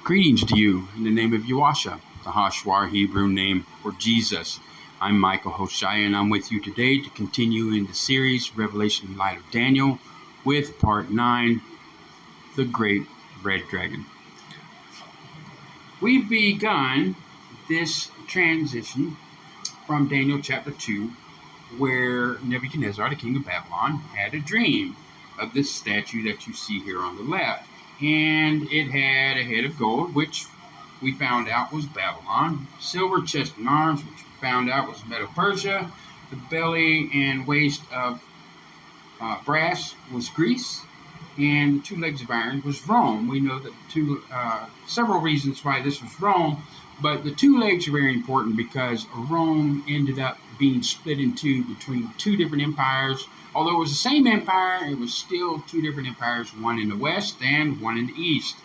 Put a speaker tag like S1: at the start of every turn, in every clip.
S1: Greetings to you in the name of Yahusha, the Hashwar Hebrew name for Jesus. I'm Michael Hoshaya, and I'm with you today to continue in the series Revelation in Light of Daniel with Part 9, The Great Red Dragon. We've begun this transition from Daniel chapter 2, where Nebuchadnezzar, the king of Babylon, had a dream of this statue that you see here on the left. And it had a head of gold, which we found out was Babylon, silver chest and arms, which we found out was Medo-Persia, the belly and waist of brass was Greece, and the two legs of iron was Rome. We know that several reasons why this was Rome, but the two legs are very important because Rome ended up being split in two between two different empires. Although it was the same empire, it was still two different empires, one in the west and one in the east.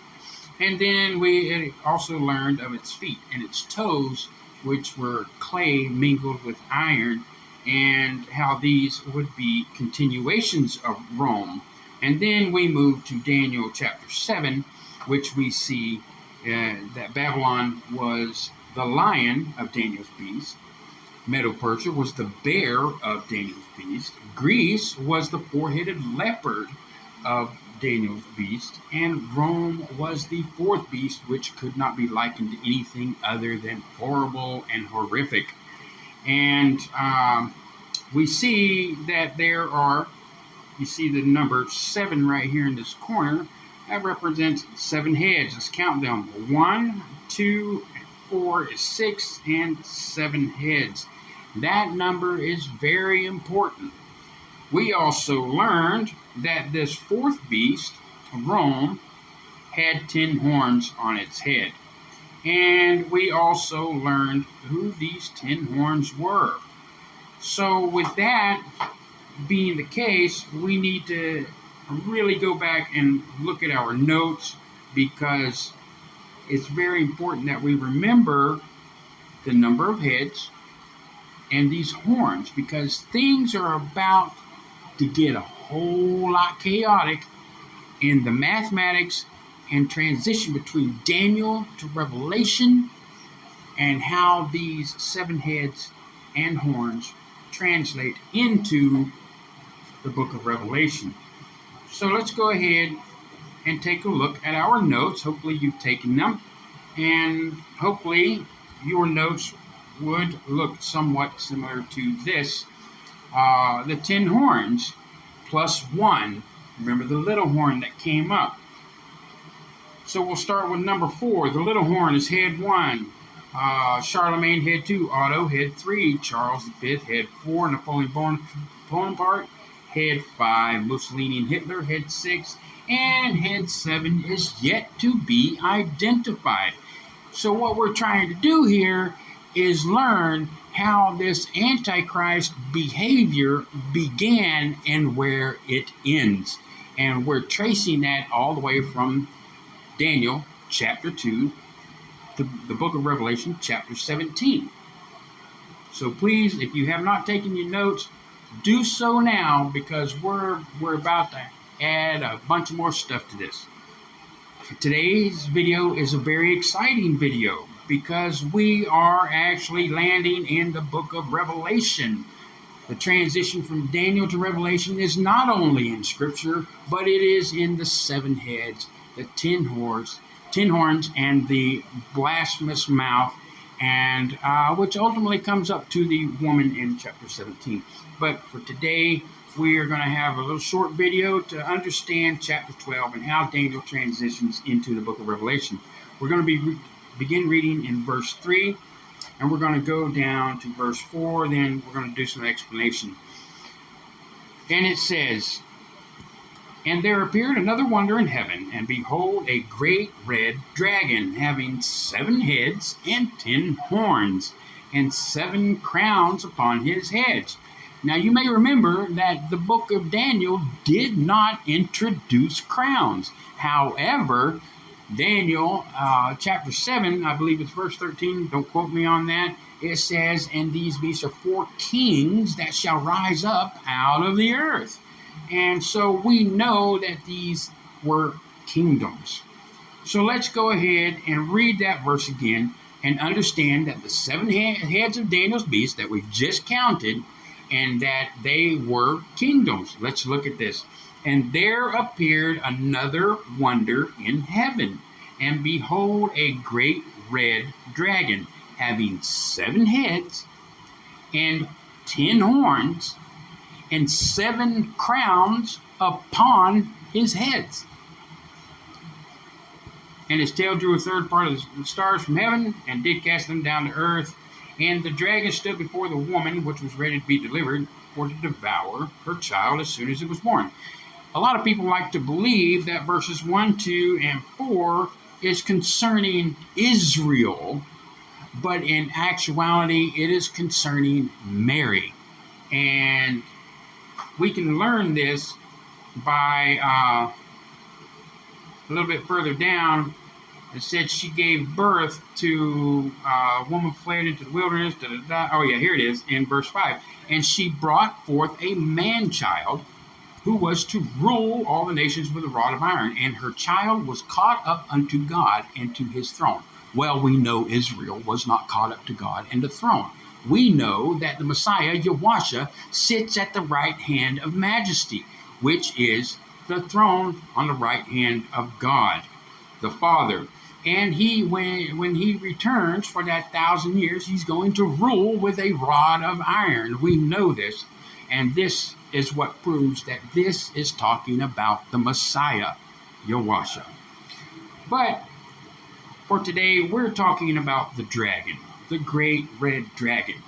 S1: And then we also learned of its feet and its toes, which were clay mingled with iron, and how these would be continuations of Rome. And then we move to Daniel chapter 7, which we see that Babylon was the lion of Daniel's beast. Medo-Persia was the bear of Daniel's beast. Greece was the four-headed leopard of Daniel's beast. And Rome was the fourth beast, which could not be likened to anything other than horrible and horrific. And we see that you see the number 7 right here in this corner. That represents 7 heads. Let's count them. 1, 2, 4 is 6, and 7 heads. That number is very important. We also learned that this fourth beast, Rome, had 10 horns on its head. And we also learned who these 10 horns were. So with that being the case, we need to really go back and look at our notes, because it's very important that we remember the number of heads and these horns, because things are about to get a whole lot chaotic in the mathematics and transition between Daniel to Revelation, and how these 7 heads and horns translate into the book of Revelation. So let's go ahead and take a look at our notes. Hopefully you've taken them, and hopefully your notes would look somewhat similar to this. The 10 horns plus 1. Remember the little horn that came up. So we'll start with number 4. The little horn is head 1. Charlemagne, head 2. Otto, head 3. Charles V, head 4. Napoleon Bonaparte, head 5. Mussolini and Hitler, head 6. And head 7 is yet to be identified. So what we're trying to do here is learn how this Antichrist behavior began and where it ends. And we're tracing that all the way from Daniel chapter 2 to the book of Revelation chapter 17. So please, if you have not taken your notes, do so now, because we're about to add a bunch of more stuff to this. Today's video is a very exciting video, because we are actually landing in the book of Revelation. The transition from Daniel to Revelation is not only in Scripture, but it is in the 7 heads, the 10 horns, and the blasphemous mouth, and which ultimately comes up to the woman in chapter 17. But for today, we are going to have a little short video to understand chapter 12 and how Daniel transitions into the book of Revelation. We're going to begin reading in verse 3, and we're going to go down to verse 4, then we're going to do some explanation. And it says, "And there appeared another wonder in heaven, and behold, a great red dragon, having 7 heads and 10 horns, and 7 crowns upon his heads." Now you may remember that the book of Daniel did not introduce crowns. However, Daniel chapter 7, I believe it's verse 13, don't quote me on that, it says, "And these beasts are 4 kings that shall rise up out of the earth." And so we know that these were kingdoms. So let's go ahead and read that verse again and understand that the seven heads of Daniel's beast that we've just counted, and that they were kingdoms. Let's look at this. And there appeared another wonder in heaven, and behold, a great red dragon, having 7 heads and 10 horns, and 7 crowns upon his heads. And his tail drew a third part of the stars from heaven, and did cast them down to earth. And the dragon stood before the woman, which was ready to be delivered, for to devour her child as soon as it was born. A lot of people like to believe that verses 1, 2, and 4 is concerning Israel, but in actuality, it is concerning Mary. And we can learn this by a little bit further down. It said she gave birth to a woman fled into the wilderness. Oh, yeah, here it is in verse 5. And she brought forth a man-child who was to rule all the nations with a rod of iron. And her child was caught up unto God and to his throne. Well, we know Israel was not caught up to God and the throne. We know that the Messiah, Yahusha, sits at the right hand of majesty, which is the throne on the right hand of God, the Father. And he, when he returns for that 1,000 years, he's going to rule with a rod of iron. We know this. And this is what proves that this is talking about the Messiah, Yahusha. But for today, we're talking about the dragon, the great red dragon.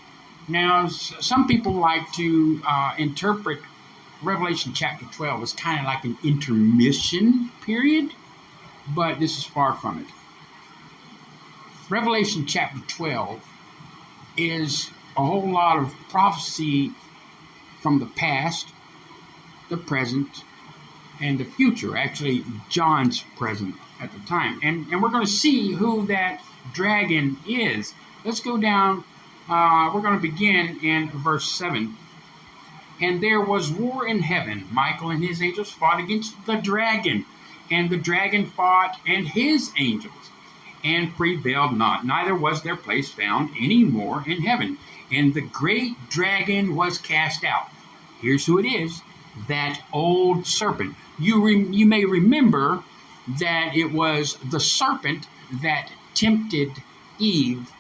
S1: Now, some people like to interpret Revelation chapter 12 as kind of like an intermission period, but this is far from it. Revelation chapter 12 is a whole lot of prophecy from the past, the present, and the future. Actually, John's present at the time. And we're going to see who that dragon is. Let's go down. We're going to begin in verse 7. And there was war in heaven. Michael and his angels fought against the dragon. And the dragon fought and his angels, and prevailed not. Neither was their place found any more in heaven. And the great dragon was cast out. Here's who it is, that old serpent. You may remember that it was the serpent that tempted Eve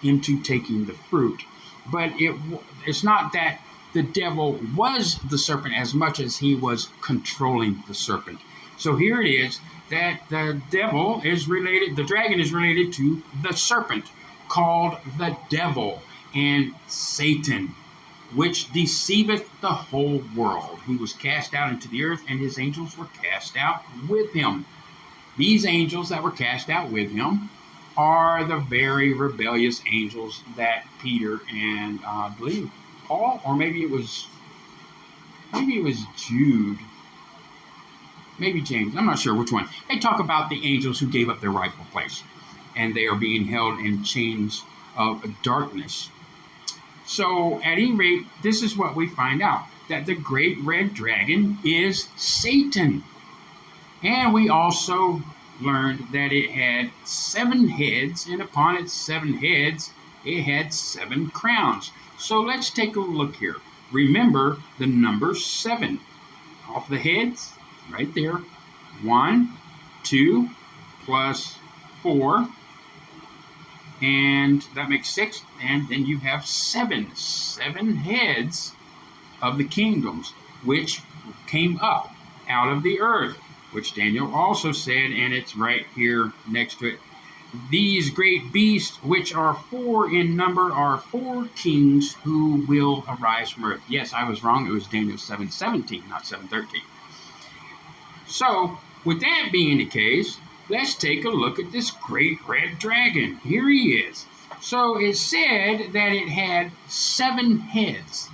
S1: into taking the fruit. But it's not that the devil was the serpent as much as he was controlling the serpent. So here it is that the devil is related, the dragon is related to the serpent, called the devil and Satan, which deceiveth the whole world. He was cast out into the earth, and his angels were cast out with him. These angels that were cast out with him are the very rebellious angels that Peter and I believe Paul, or maybe it was Jude, maybe James, I'm not sure which one. They talk about the angels who gave up their rightful place, and they are being held in chains of darkness. So at any rate, this is what we find out, that the great red dragon is Satan. And we also learned that it had 7 heads, and upon its 7 heads, it had 7 crowns. So let's take a look here. Remember the number 7. Off the heads, right there. 1, 2, plus 4. And that makes 6. And then you have 7. 7 heads of the kingdoms, which came up out of the earth, which Daniel also said, and it's right here next to it. These great beasts, which are 4 in number, are 4 kings who will arise from earth. Yes, I was wrong. It was Daniel 7:17, not 7:13. So, with that being the case, let's take a look at this great red dragon. Here he is. So, it said that it had 7 heads.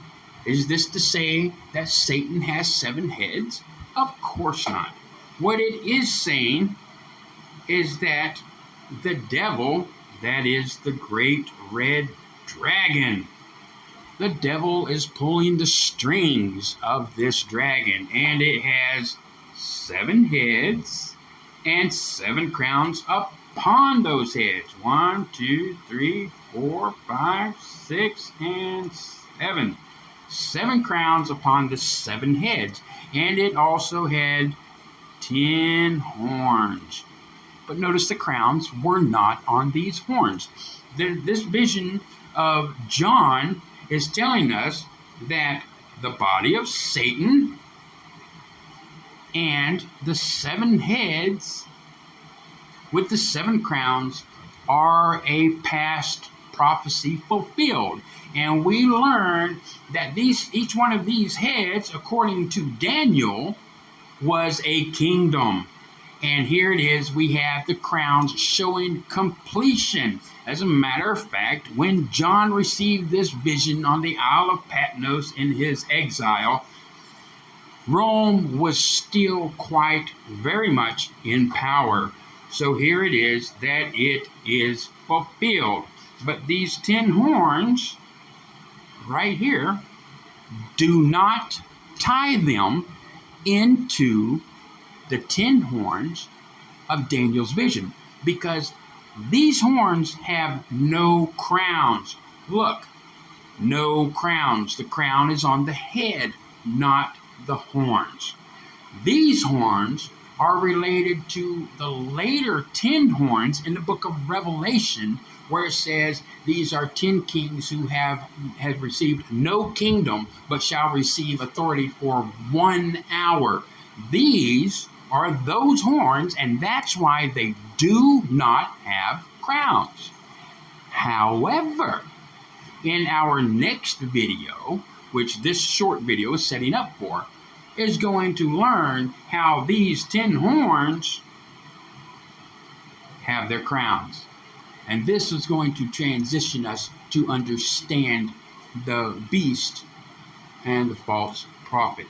S1: Is this to say that Satan has 7 heads? Of course not. What it is saying is that the devil, that is the great red dragon, the devil is pulling the strings of this dragon, and it has 7 heads and 7 crowns upon those heads. 1, 2, 3, 4, 5, 6, and 7. 7 crowns upon the 7 heads. And it also had 10 horns. But notice the crowns were not on these horns. This vision of John is telling us that the body of Satan and the 7 heads with the 7 crowns are a past prophecy fulfilled. And we learn that each one of these heads, according to Daniel, was a kingdom. And here it is, we have the crowns showing completion. As a matter of fact, when John received this vision on the Isle of Patmos in his exile, Rome was still quite very much in power. So here it is that it is fulfilled. But these 10 horns right here, do not tie them into the 10 horns of Daniel's vision, because these horns have no crowns. Look, no crowns. The crown is on the head, not the horns. These horns are related to the later 10 horns in the book of Revelation, where it says these are 10 kings who have received no kingdom, but shall receive authority for 1 hour. These are those horns, and that's why they do not have crowns. However, in our next video, which this short video is setting up for, is going to learn how these 10 horns have their crowns. And this is going to transition us to understand the beast and the false prophet.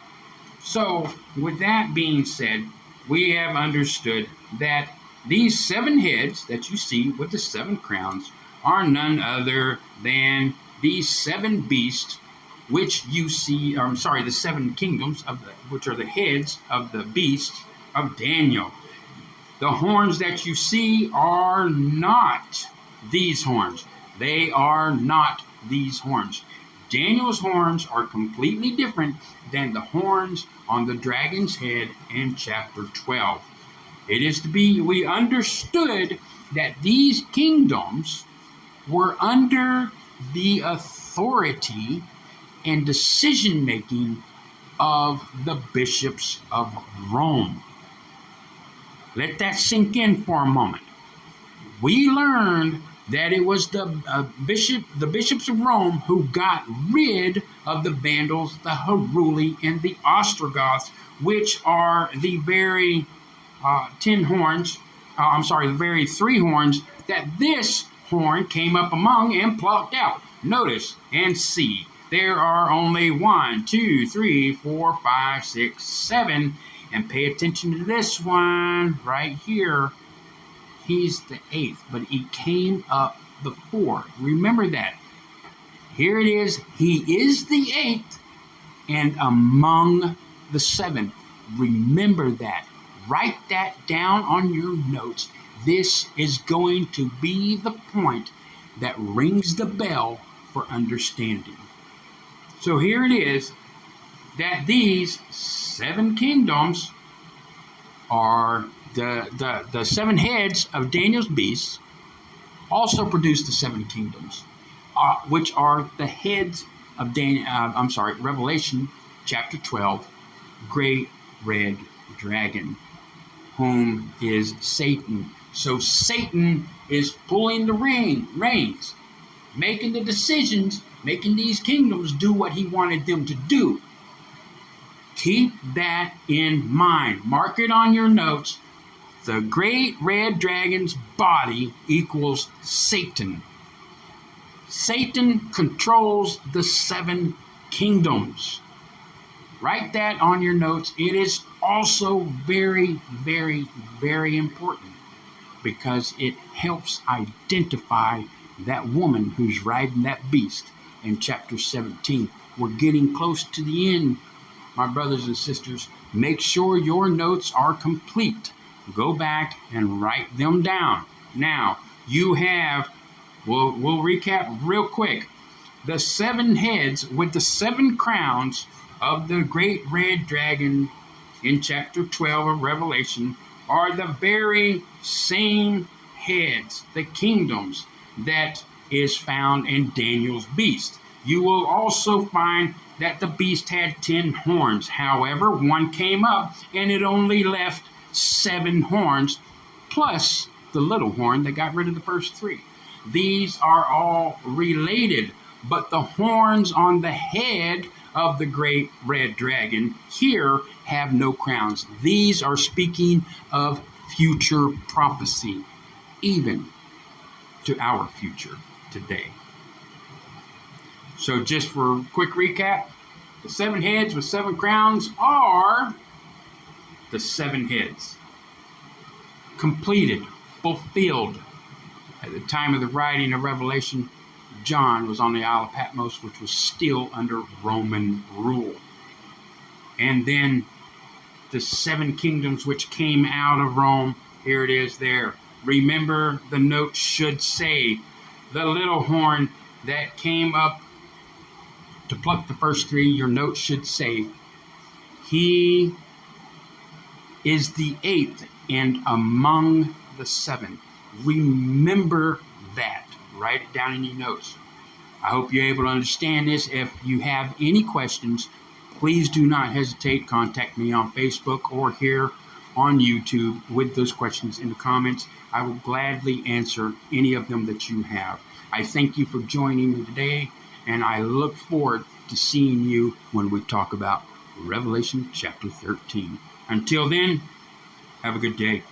S1: So, with that being said, we have understood that these 7 heads that you see with the 7 crowns are none other than these 7 beasts, which you see, the 7 kingdoms, which are the heads of the beasts of Daniel. The horns that you see are not these horns. They are not these horns. Daniel's horns are completely different than the horns on the dragon's head in chapter 12. It is to be, we understood that these kingdoms were under the authority and decision-making of the bishops of Rome. Let that sink in for a moment. We learned that it was the bishops of Rome who got rid of the Vandals, the Heruli, and the Ostrogoths, which are the very 10 horns, the very 3 horns that this horn came up among and plucked out. Notice and see, there are only 1, 2, 3, 4, 5, 6, 7, and pay attention to this one right here. He's the 8th, but he came up before. Remember that. Here it is. He is the 8th and among the 7. Remember that. Write that down on your notes. This is going to be the point that rings the bell for understanding. So here it is that these 7 kingdoms are the 7 heads of Daniel's beasts also produce the 7 kingdoms, which are the heads of Revelation chapter 12, great red dragon, whom is Satan. So Satan is pulling the reins, making the decisions, making these kingdoms do what he wanted them to do. Keep that in mind. Mark it on your notes. The great red dragon's body equals Satan. Satan controls the 7 kingdoms. Write that on your notes. It is also very, very, very important because it helps identify that woman who's riding that beast in chapter 17. We're getting close to the end, my brothers and sisters. Make sure your notes are complete. Go back and write them down. Now, you have, we'll recap real quick. The 7 heads with the 7 crowns of the great red dragon in chapter 12 of Revelation are the very same heads, the kingdoms that is found in Daniel's beast. You will also find that the beast had 10 horns. However, one came up and it only left 7 horns, plus the little horn that got rid of the first 3. These are all related, but the horns on the head of the great red dragon here have no crowns. These are speaking of future prophecy, even to our future today. So just for a quick recap, the 7 heads with 7 crowns are the 7 heads. Completed, fulfilled. At the time of the writing of Revelation, John was on the Isle of Patmos, which was still under Roman rule. And then the 7 kingdoms which came out of Rome, here it is there. Remember, the note should say, the little horn that came up to pluck the first 3, your note should say, he is the 8th and among the 7. Remember that. Write it down in your notes. I hope you're able to understand this. If you have any questions, please do not hesitate. Contact me on Facebook or here on YouTube with those questions in the comments. I will gladly answer any of them that you have. I thank you for joining me today, and I look forward to seeing you when we talk about Revelation chapter 13. Until then, have a good day.